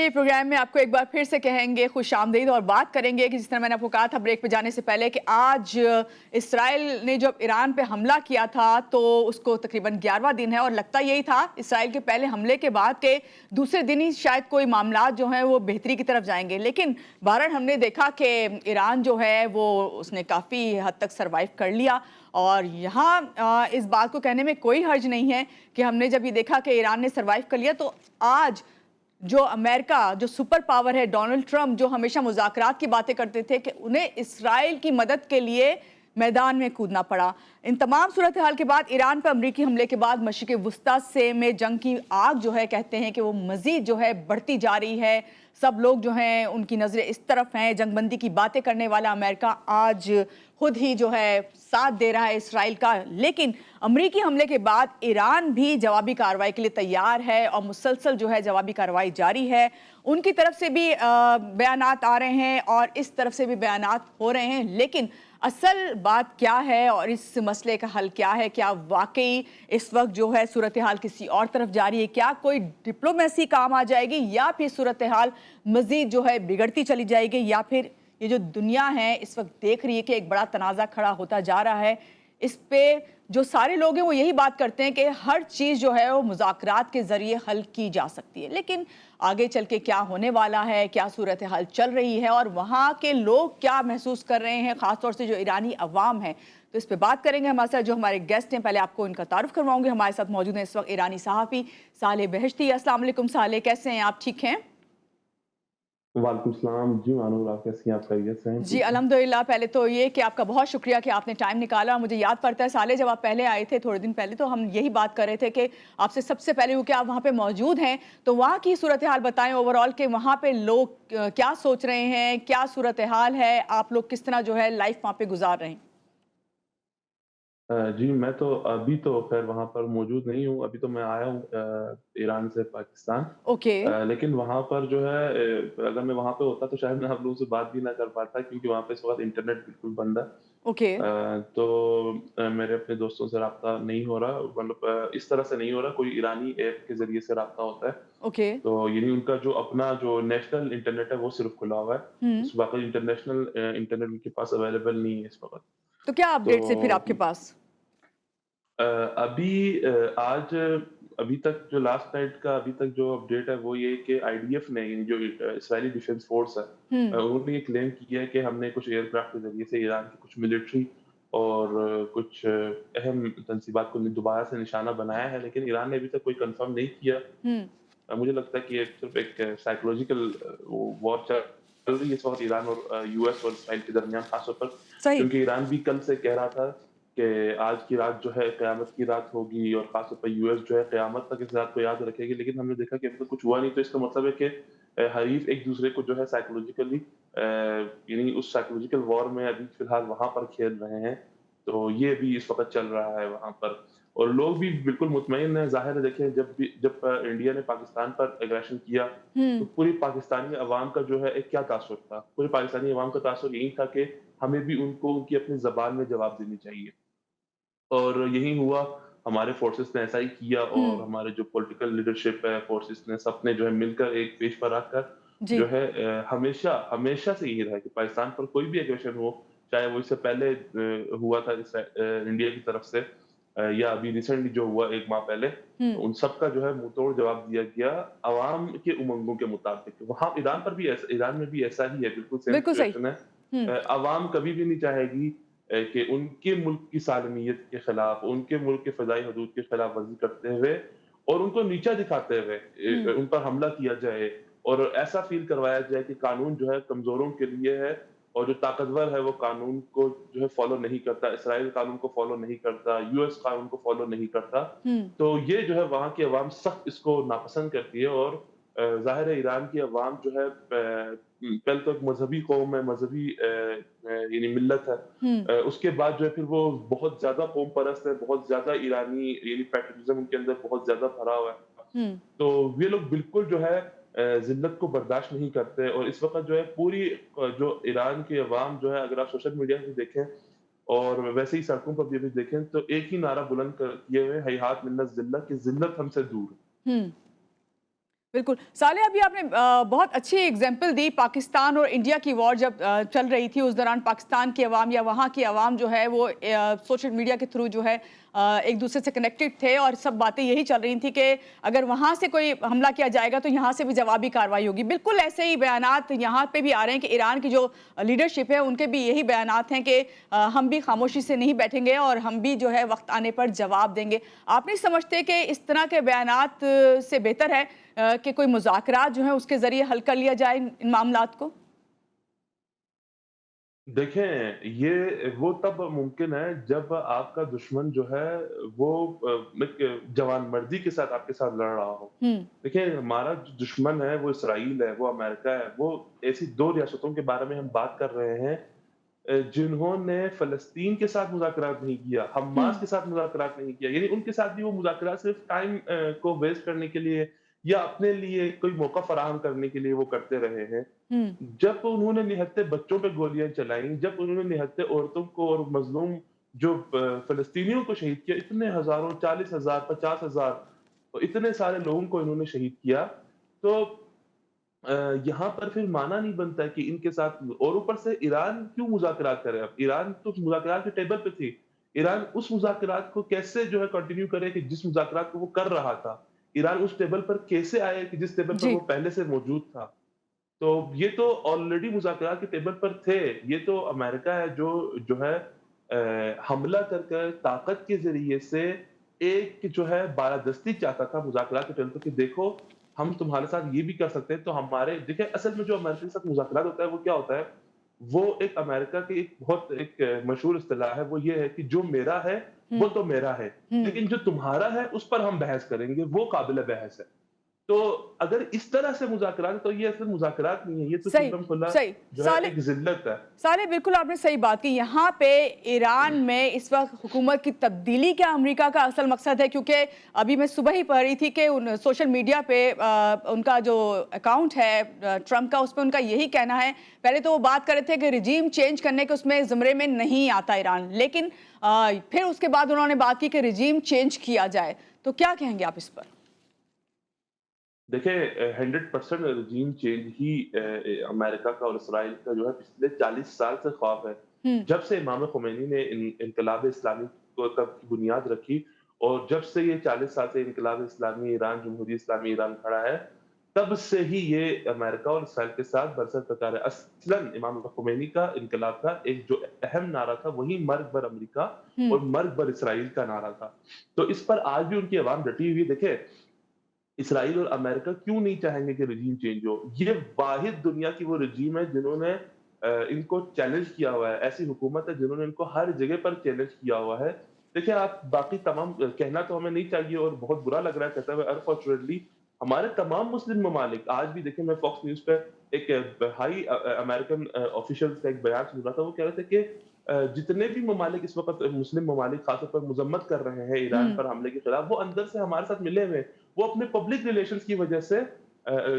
जी, programme में आपको एक बार फिर से कहेंगे खुशामदीद और बात करेंगे कि जिस तरह मैंने आपको कहा था ब्रेक पे जाने से पहले कि आज इसराइल ने जब ईरान पे हमला किया था तो उसको तकरीबन 11वां दिन है और लगता यही था इसराइल के पहले हमले के बाद के दूसरे दिन ही शायद कोई मामला जो हैं वो बेहतरी की तरफ जाएंगे, लेकिन बहरहाल हमने देखा कि ईरान जो है वो उसने काफ़ी हद तक सर्वाइव कर लिया। और यहाँ इस बात को कहने में कोई हर्ज नहीं है कि हमने जब ये देखा कि ईरान ने सर्वाइव कर लिया तो आज जो अमेरिका जो सुपर पावर है, डोनाल्ड ट्रंप जो हमेशा मुज़ाकरात की बातें करते थे कि उन्हें इसराइल की मदद के लिए मैदान में कूदना पड़ा। इन तमाम सूरत हाल के बाद ईरान पर अमरीकी हमले के बाद मशरिक़ वुस्ता से में जंग की आग जो है कहते हैं कि वो मज़ीद जो है बढ़ती जा रही है। सब लोग जो हैं उनकी नज़रें इस तरफ हैं। जंगबंदी की बातें करने वाला अमेरिका आज खुद ही जो है साथ दे रहा है इसराइल का, लेकिन अमरीकी हमले के बाद ईरान भी जवाबी कार्रवाई के लिए तैयार है और मुसलसल जो है जवाबी कार्रवाई जारी है। उनकी तरफ से भी बयानात आ रहे हैं और इस तरफ से भी बयानात हो रहे हैं, लेकिन असल बात क्या है और इस मसले का हल क्या है? क्या वाकई इस वक्त जो है सूरत हाल किसी और तरफ जा रही है? क्या कोई डिप्लोमेसी काम आ जाएगी या फिर सूरत हाल मजीद जो है बिगड़ती चली जाएगी, या फिर ये जो दुनिया है इस वक्त देख रही है कि एक बड़ा तनाज़ा खड़ा होता जा रहा है। इस पे जो सारे लोग हैं वो यही बात करते हैं कि हर चीज़ जो है वो मुज़ाकरात के ज़रिए हल की जा सकती है, लेकिन आगे चल के क्या होने वाला है, क्या सूरत हाल चल रही है और वहाँ के लोग क्या महसूस कर रहे हैं, ख़ासतौर से जो ईरानी अवाम है, तो इस पे बात करेंगे। हमारे साथ जो हमारे गेस्ट हैं, पहले आपको इनका तारुफ करवाऊंगी। हमारे साथ मौजूद हैं इस वक्त ईरानी सहाफ़ी सालेह बहश्ती। अस्सलाम वालेकुम सालेह, कैसे हैं आप? ठीक हैं? वालेकुम सलाम जी मानूर, आप कैसी हैं? आप खैरियत से हैं? जी, ठीक हैं। अल्हम्दुलिल्लाह। पहले तो ये कि आपका बहुत शुक्रिया कि आपने टाइम निकाला। मुझे याद पड़ता है साले जब आप पहले आए थे थोड़े दिन पहले, तो हम यही बात कर रहे थे कि आपसे सबसे पहले क्योंकि आप वहाँ पे मौजूद हैं, तो वहाँ की सूरत हाल बताएं ओवरऑल कि वहाँ पे लोग क्या सोच रहे हैं, क्या सूरत हाल है, आप लोग किस तरह जो है लाइफ वहाँ पे गुजार रहे हैं? जी, मैं तो अभी तो ख़ैर वहाँ पर मौजूद नहीं हूँ, अभी तो मैं आया हूँ ईरान से पाकिस्तान। ओके। लेकिन वहाँ पर जो है अगर मैं वहाँ पे होता तो शायद मैं आप लोगों से बात भी ना कर पाता क्योंकि वहाँ पे इस वक़्त इंटरनेट बिल्कुल बंद है। ओके। तो मेरे अपने दोस्तों से राब्ता नहीं हो रहा, मतलब इस तरह से नहीं हो रहा, कोई ईरानी ऐप के ज़रिए से राब्ता होता है। ओके। तो यानी उनका जो अपना जो नेशनल इंटरनेट है वो सिर्फ़ खुला हुआ है। हम्म। इस बाकी इंटरनेशनल इंटरनेट उनके पास अवेलेबल नहीं है इस वक़्त। तो क्या अपडेट्स है फिर तो आपके पास? अभी आज अभी तक जो लास्ट नाइट का अभी तक जो अपडेट है वो ये है कि आईडीएफ ने यानी जो इस्राइली डिफेंस फोर्स है, हम्म। उन्होंने ये क्लेम किया है कि हमने कुछ एयरक्राफ्ट के ज़रिए से ईरान की कुछ मिलिट्री और कुछ अहम तंसीबात को दोबारा से निशाना बनाया है, लेकिन ईरान ने अभी तक कोई कंफर्म नहीं किया। हम्म। मुझे लगता है कि ये सिर्फ एक साइकोलॉजिकल वॉर चल रही है इस वक़्त ईरान और यूएस और इस्राइल के दरमियान ख़ास तौर पर, सही। क्योंकि ईरान भी कल से कह रहा था कि आज की रात जो है क़यामत की रात होगी और ख़ास तौर पर यूएस जो है क़यामत तक इस रात को याद रखेगी, लेकिन हमने देखा कि अभी तक कुछ हुआ नहीं, तो इसका मतलब है कि हरीफ एक-दूसरे को जो है साइकोलॉजिकली यानी उस साइकोलॉजिकल वॉर में अभी फ़िलहाल वहाँ पर खेल रहे हैं। तो ये भी इस वक़्त चल रहा है वहाँ पर। और लोग भी बिल्कुल मुतमईन हैं, ज़ाहिर है देखिए जब इंडिया ने पाकिस्तान पर एग्रेशन किया, तो हम्म। पूरी पाकिस्तानी अवाम का जो है एक क्या तासुर था? पूरी पाकिस्तानी अवाम का तासुर यही था कि हमें भी उनको उनकी अपनी ज़बान में जवाब देनी चाहिए। और यही हुआ, हमारे फोर्सेस ने ऐसा ही किया और हम्म। हमारे जो पॉलिटिकल लीडरशिप है, फोर्सेस ने सबने जो है मिलकर एक पेज पर रखकर जी। जो है हमेशा हमेशा से यही रहा है कि पाकिस्तान पर कोई भी एग्रेशन हो, चाहे वो इससे पहले हुआ था इंडिया की तरफ से या अभी रिसेंटली जो हुआ 1 माह पहले, हम्म। उन सब का जो है मुँहतोड़ जवाब दिया गया अवाम के उमंगों के मुताबिक। वहाँ ईरान में भी ऐसा ही है, बिल्कुल सेम बिल्कुल सही। सिचुएशन है। हम्म। अवाम कभी भी नहीं चाहेगी कि उनके मुल्क की सालमियत के खिलाफ, उनके मुल्क के फ़िज़ाई हदूद की खिलाफ़वर्ज़ी करते हुए और उनको नीचा दिखाते हुए हम्म। उन पर हमला किया जाए और ऐसा फ़ील करवाया जाए कि कानून जो है कमज़ोरों के लिए है और जो ताकतवर है वो कानून को जो है फ़ॉलो नहीं करता, इसराइल कानून को फ़ॉलो नहीं करता, यूएस कानून को फ़ॉलो नहीं करता। हम्म। तो ये जो है वहाँ की अवाम सख्त इसको नापसंद करती है और ज़ाहिर है ईरान की अवाम जो है पहले तो एक मज़हबी कौम है, मज़हबी यानी मिल्लत है। हम्म। उसके बाद जो है फिर वो बहुत ज़्यादा कौम परस्त है, बहुत ज़्यादा ईरानी यानी पैट्रियटिज़्म उनके अंदर बहुत ज़्यादा भरा हुआ है। हम्म। तो ये लोग बिल्कुल जो है ज़िल्लत को बर्दाश्त नहीं करते और इस वक़्त जो है पूरी जो ईरान की अवाम जो है अगर आप सोशल मीडिया पे देखें और वैसे ही सड़कों पर भी अभी देखें तो एक ही नारा बुलंद किए हुए हैहात मिन्नत ज़िल्लत कि ज़िल्लत हमसे दूर। हम्म। बिल्कुल। साले अभी आपने बहुत अच्छी एग्जाम्पल दी। पाकिस्तान और इंडिया की वॉर जब चल रही थी, उस दौरान पाकिस्तान की अवाम या वहाँ की अवाम जो है वो सोशल मीडिया के थ्रू जो है एक दूसरे से कनेक्टेड थे और सब बातें यही चल रही थी कि अगर वहाँ से कोई हमला किया जाएगा तो यहाँ से भी जवाबी कार्रवाई होगी। बिल्कुल ऐसे ही बयानात यहाँ पे भी आ रहे हैं कि ईरान की जो लीडरशिप है उनके भी यही बयानात हैं कि हम भी खामोशी से नहीं बैठेंगे और हम भी जो है वक्त आने पर जवाब देंगे। आप नहीं समझते कि इस तरह के बयानात से बेहतर है कि कोई मुज़ाकरात जो है उसके ज़रिए हल कर लिया जाए इन मामलात को? देखें, ये वो तब मुमकिन है जब आपका दुश्मन जो है वो एक जवानमर्दी के साथ आपके साथ लड़ रहा हो। हुँ, देखिए, हमारा जो दुश्मन है वो इसराइल है, वो अमेरिका है, वो ऐसी 2 रियासतों के बारे में हम बात कर रहे हैं जिन्होंने फ़लस्तीन के साथ मुज़ाकरात नहीं किया, हुँ, हमास के साथ मुज़ाकरात नहीं किया। यानी उनके साथ भी वो मुज़ाकरात सिर्फ़ टाइम को वेस्ट करने के लिए या अपने लिए कोई मौका फ़राहम करने के लिए वो करते रहे हैं। हुँ, जब उन्होंने निहत्थे बच्चों पे गोलियाँ चलाई, जब उन्होंने निहत्थे औरतों को और मज़लूम जो फ़लस्तीनियों को शहीद किया, इतने हज़ारों 40,000 50,000 इतने सारे लोगों को इन्होंने शहीद किया, तो यहाँ पर फिर माना नहीं बनता है कि इनके साथ और ऊपर से ईरान क्यों मुज़ाकरात करे अब? ईरान तो मुज़ाकरात के टेबल पे थी। ईरान उस मुज़ाकरात को कैसे जो है कंटिन्यू करे कि जिस मुज़ाकरात को वो कर रहा था। ईरान उस टेबल पर कैसे आए कि जिस टेबल पर जी, वो पहले से मौजूद था। तो ये तो ऑलरेडी मुज़ाकरात के टेबल पर थे। ये तो अमेरिका है जो है हमला कर कर ताकत के ज़रिए से एक जो है बालादस्ती चाहता था मुज़ाकरात के टेबल पर कि देखो, हम तुम्हारे साथ ये भी कर सकते हैं। तो हमारे देखिए असल में जो अमेरिका के साथ मुज़ाकरात होता है वो क्या होता है? वो एक अमेरिका की एक बहुत एक मशहूर इस्तिलाह है, वो ये है कि जो मेरा है, वो हुँ, तो मेरा है। हुँ। लेकिन जो तुम्हारा है उस पर हम बहस करेंगे, वो काबिल बहस है। तो अगर इस तरह से मुज़ाकरात है, तो ये सिर्फ़ मुज़ाकरात नहीं है, ये तो सही, खुल्लम खुल्ला सही। जो है साले एक ज़िल्लत है। साले बिल्कुल आपने सही बात की। यहाँ पे ईरान में इस वक़्त हुकूमत की तब्दीली क्या अमेरिका का असल मकसद है? क्योंकि अभी मैं सुबह ही पढ़ रही थी कि उन सोशल मीडिया पे उनका जो अकाउंट है ट्रंप का, उसपे उनका यही कहना है। पहले तो वो बात कर रहे थे कि रिजीम चेंज करने के उसमें ज़ुमरे में नहीं आता ईरान। लेकिन फिर उसके बाद उन्होंने बात की कि रिजीम चेंज किया जाए। तो क्या कहेंगे आप इस पर? देखिए 100% regime चेंज ही अमेरिका का और इसराइल का जो है पिछले 40 साल से ख्वाब है। हुँ, जब से इमाम khomeini ने इनकलाब इस्लामी को तब की बुनियाद रखी और जब से ये 40 साल से इनकलाब इस्लामी ईरान, जमहूरी इस्लामी ईरान खड़ा है, तब से ही ये अमेरिका और इसराइल के साथ बरसर-ए-क़तार है। असलन इमाम khomeini का इनकलाब का एक जो अहम नारा था, वही मर्ग बर अमेरिका हुँ, और मर्ग बर इसराइल का नारा था। तो इस पर आज भी उनकी अवाम डटी हुई है। देखिए इसराइल और अमेरिका क्यों नहीं चाहेंगे कि रजीम चेंज हो? ये वाहिद दुनिया की वो रजीम है जिन्होंने इनको चैलेंज किया हुआ है। ऐसी हुकूमत है जिन्होंने इनको हर जगह पर चैलेंज किया हुआ है। देखिए आप बाकी तमाम कहना तो हमें नहीं चाहिए और बहुत बुरा लग रहा है कहते हुए अनफॉर्चुनेटली हमारे तमाम मुस्लिम ममालिक आज भी देखिए मैं फॉक्स न्यूज़ पे एक हाई अमेरिकन ऑफिशियल्स का एक बयान सुन रहा था। वो कह रहे थे कि जितने भी ममालिक इस वक़्त मुस्लिम ममालिक ख़ास तौर पर मज़म्मत कर रहे हैं ईरान हुँ, पर हमले के खिलाफ, वो अंदर से हमारे साथ मिले हुए हैं। वो अपने पब्लिक रिलेशंस की वजह से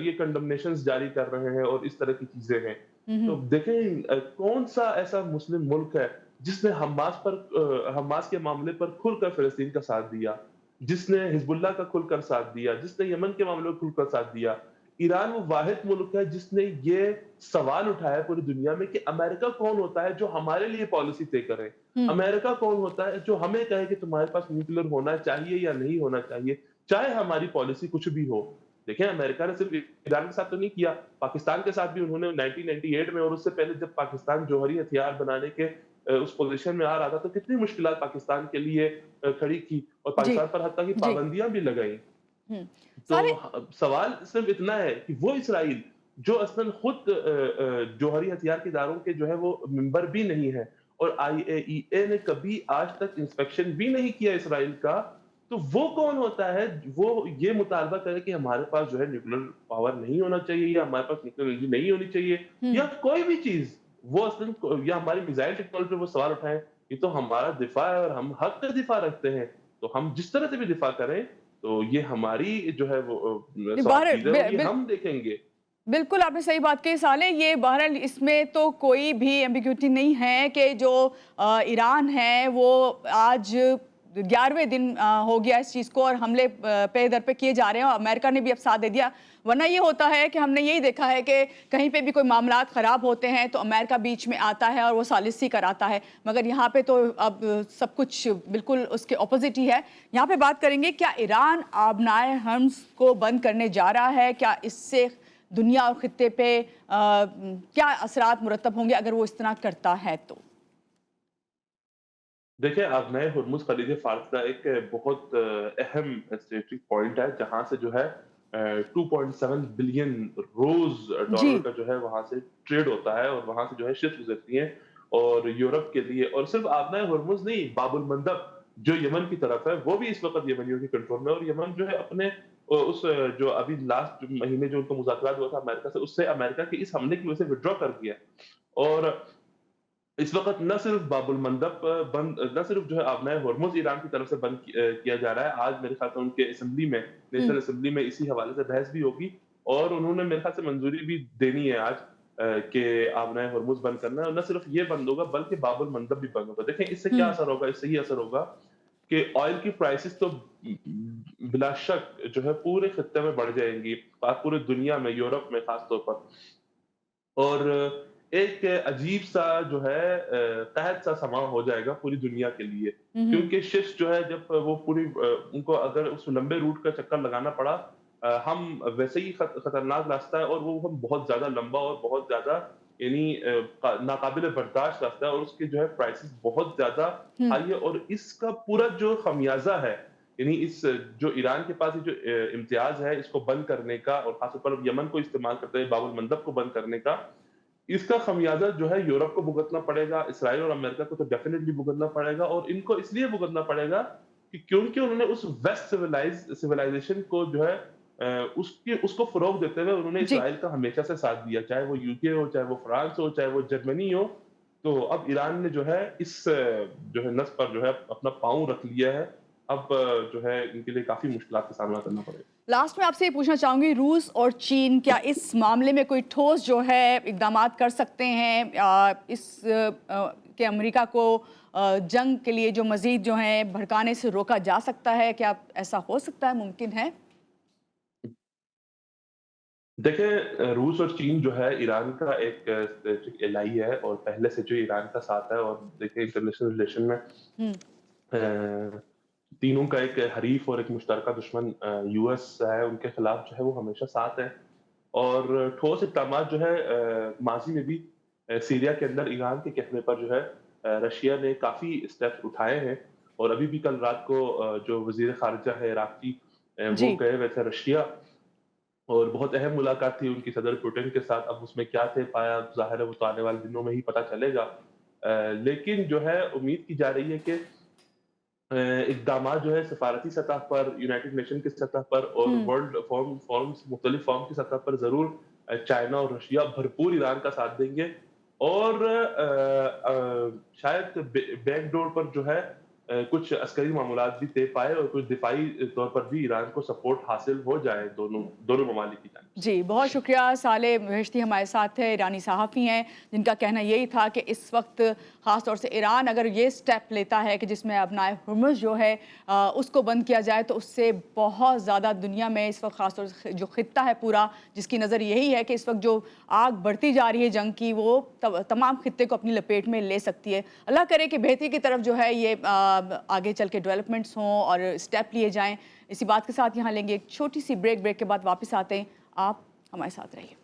ये कंडमनेशंस जारी कर रहे हैं और इस तरह की चीज़ें हैं। हुँ, तो हुँ, देखें कौन-सा ऐसा मुस्लिम मुल्क है जिसने हमास के मामले पर खुलकर फ़लस्तीन का साथ दिया, जिसने हिज़्बुल्लाह का खुलकर साथ दिया, जिसने यमन के मामले में खुलकर साथ दिया। ईरान वो वाहिद मुल्क है जिसने ये सवाल उठाया पूरी दुनिया में कि अमेरिका कौन होता है जो हमारे लिए पॉलिसी तय करे? हुँ, अमेरिका कौन होता है जो हमें कहे कि तुम्हारे पास न्यूक्लियर होना चाहिए या नहीं होना चाहिए? चाहे हमारी पॉलिसी कुछ भी हो। देखें अमेरिका ने सिर्फ ईरान के साथ तो नहीं किया, पाकिस्तान के साथ भी उन्होंने 1998 में और उससे पहले जब पाकिस्तान जौहरी हथियार बनाने के उस पोज़ीशन में आ रहा था, तो कितनी मुश्किलात पाकिस्तान के लिए खड़ी की और जी, पाकिस्तान पर हत्ता की जी, पाबंदियाँ भी लगाई। हुँ। तो साले सवाल सिर्फ इतना है कि वो इसराइल जो असल खुद जौहरी हथियार के इदारों के जो है वो मेंबर भी नहीं है और IAEA ने कभी आज तक इंस्पेक्शन भी नहीं किया इसराइल का, तो वो कौन होता है वो ये मुतालबा करे कि हमारे पास जो है न्यूक्लियर पावर नहीं होना चाहिए या हमारे पास न्यूक्लियर एनर्जी नहीं होनी चाहिए हुँ। या कोई भी चीज़ वो असल या हमारी मिसाइल टेक्नोलॉजी पे वो सवाल उठाएँ, ये तो हमारा दिफा है और हम हक का दिफा रखते हैं। तो हम जिस तरह से भी दिफा करें तो ये हमारी जो है वो नहीं, बहर सवाबदीद है और ये बिल हम देखेंगे। बिल्कुल, आपने सही बात कही साले। ये बहरहाल इसमें तो कोई भी एम्बिग्यूटी नहीं है कि जो ईरान है वो आज 11वें दिन हो गया इस चीज़ को, और हमले पे दर पे किए जा रहे हैं, और अमेरिका ने भी अब साथ दे दिया। वरना ये होता है कि हमने यही देखा है कि कहीं पे भी कोई मामलात ख़राब होते हैं तो अमेरिका बीच में आता है और वो सालिसी कराता है, मगर यहाँ पे तो अब सब कुछ बिल्कुल उसके ऑपोजिट ही है। यहाँ पे बात करेंगे, क्या ईरान आबनाए हर्म्स को बंद करने जा रहा है? क्या इससे दुनिया और खित्ते पे क्या असरात मुरतब होंगे अगर वो इस तरह करता है तो? देखिए, अब नए हुर्मुज़ खलीज फ़ारस का एक बहुत अहम स्ट्रेटेजिक पॉइंट है, जहाँ से जो है 2.7 बिलियन रोज़ जी। डॉलर का जो है वहाँ से ट्रेड होता है और वहाँ से जो है शिप्स गुज़रती हैं और यूरोप के लिए, और सिर्फ़ आबनाए हुर्मुज़ नहीं, बाब अल मंदब जो यमन की तरफ है, वो भी इस वक़्त यमनियों के कंट्रोल में है, और यमन जो है अपने जो अभी लास्ट महीने जो उनका मुज़ाकरात हुआ था अमेरिका से, उससे अमेरिका के इस हमले की वजह से विथड्रॉ कर दिया है। और इस वक़्त न सिर्फ़ बाबुल मंदब बंद, न सिर्फ़ जो है आबनाए होर्मुज़ ईरान की तरफ से बंद किया जा रहा है। आज मेरे ख़्याल से उनके असेंबली में, हुँ। नेशनल असेंबली में इसी हवाले से बहस भी होगी, और उन्होंने मेरे ख़्याल से मंज़ूरी भी देनी है आज कि आबनाए होर्मुज़ बंद करना है, और न सिर्फ़ ये बंद होगा बल्कि बाबुल मंदब भी बंद होगा। देखें इससे क्या हुँ। असर होगा? इससे ये असर होगा कि ऑयल की प्राइसेज़ तो बिला शक जो है पूरे खित्ते में बढ़ जाएँगी, पूरी दुनिया में, यूरोप में ख़ास तौर पर। और एक अजीब-सा जो है कहत-सा समा हो जाएगा पूरी दुनिया के लिए। हुँ, हुँ। क्योंकि शिप्स जो है जब वो पूरी उनको अगर उस लंबे रूट का चक्कर लगाना पड़ा, हम वैसे ही खतरनाक रास्ता है और वो हम बहुत ज़्यादा लंबा और बहुत ज़्यादा यानी नाकाबिले बर्दाश्त रास्ता है, और उसके जो है प्राइसेज़ बहुत ज़्यादा हुँ। हाई है, और इसका पूरा जो खमियाज़ा है, यानी इस जो ईरान के पास ये जो इम्तियाज़ है इसको बंद करने का, और ख़ास तौर पर यमन को इस्तेमाल करते हुए बाब अल मंदब को बंद करने का, इसका खमियाजा जो है यूरोप को भुगतना पड़ेगा, इसराइल और अमेरिका को तो डेफिनिटली भुगतना पड़ेगा, और इनको इसलिए भुगतना पड़ेगा कि क्योंकि उन्होंने उस वेस्ट सिविलाइजेशन को जो है उसको फ़रोग़ देते हुए उन्होंने जी। इसराइल का हमेशा से साथ दिया, चाहे वो यूके हो, चाहे वो फ्रांस हो, चाहे वो जर्मनी हो। तो अब ईरान ने जो है इस जो है नस पर जो है अपना पाँव रख लिया है। अब जो है इनके लिए काफ़ी मुश्किलात का सामना करना पड़ेगा। लास्ट में आपसे ये पूछना चाहूँगी, रूस और चीन क्या इस मामले में कोई ठोस जो है इक़दामात कर सकते हैं कि अमेरिका को जंग के लिए जो मज़ीद जो है भड़काने से रोका जा सकता है? क्या ऐसा हो सकता है, मुमकिन है? देखिए, रूस और चीन जो है ईरान का एक स्ट्रेटेजिक एलाई है, और पहले से जो ईरान का साथ है, और देखिए इंटरनेशनल रिलेशन में हुँ। तीनों का एक हरीफ और एक मुश्तरका दुश्मन यूएस है, उनके खिलाफ जो है वो हमेशा साथ है। और ठोस इक़दामात जो है माज़ी में भी सीरिया के अंदर ईरान के कहने पर जो है रशिया ने काफ़ी स्टेप्स उठाए हैं, और अभी भी कल रात को जो वज़ीर ख़ारिजा है इराक़ की, वो जी। गए हुए थे रशिया, और बहुत अहम मुलाकात थी उनकी सदर पुतिन के साथ। अब उसमें क्या थे पाया, ज़ाहिर है वो तो आने वाले दिनों में ही पता चलेगा। लेकिन जो है उम्मीद की जा रही है कि इक़दामात जो है सफ़ारती सतह पर, यूनाइटेड नेशन की सतह पर, और हुँ। वर्ल्ड फ़ोरम्स मुख्तलिफ़ फ़ोरम की सतह पर ज़रूर चाइना और रशिया भरपूर ईरान का साथ देंगे, और शायद बैकडोर पर जो है कुछ अस्करी मामूलात भी तय पाए, और कुछ दिफ़ाई तौर पर भी ईरान को सपोर्ट हासिल हो जाए दोनों दोनों ममालिक की जानिब से। जी, बहुत शुक्रिया। सालेह बहिश्ती हमारे साथ है, ईरानी सहाफ़ी हैं, जिनका कहना यही था कि इस वक्त ख़ास तौर से ईरान अगर ये स्टेप लेता है कि जिसमें अबनाए हुर्मुज़ जो है उसको बंद किया जाए, तो उससे बहुत ज़्यादा दुनिया में इस वक्त ख़ास तौर से जो खित्ता है पूरा, जिसकी नज़र यही है कि इस वक्त जो आग बढ़ती जा रही है जंग की, वो तमाम खित्ते को अपनी लपेट में ले सकती है। अल्लाह करे कि बेहतरी की तरफ जो है ये आगे चल के डेवलपमेंट्स हों और स्टेप लिए जाएँ। इसी बात के साथ यहाँ लेंगे एक छोटी सी ब्रेक के बाद वापस आते हैं। आप हमारे साथ रहिए।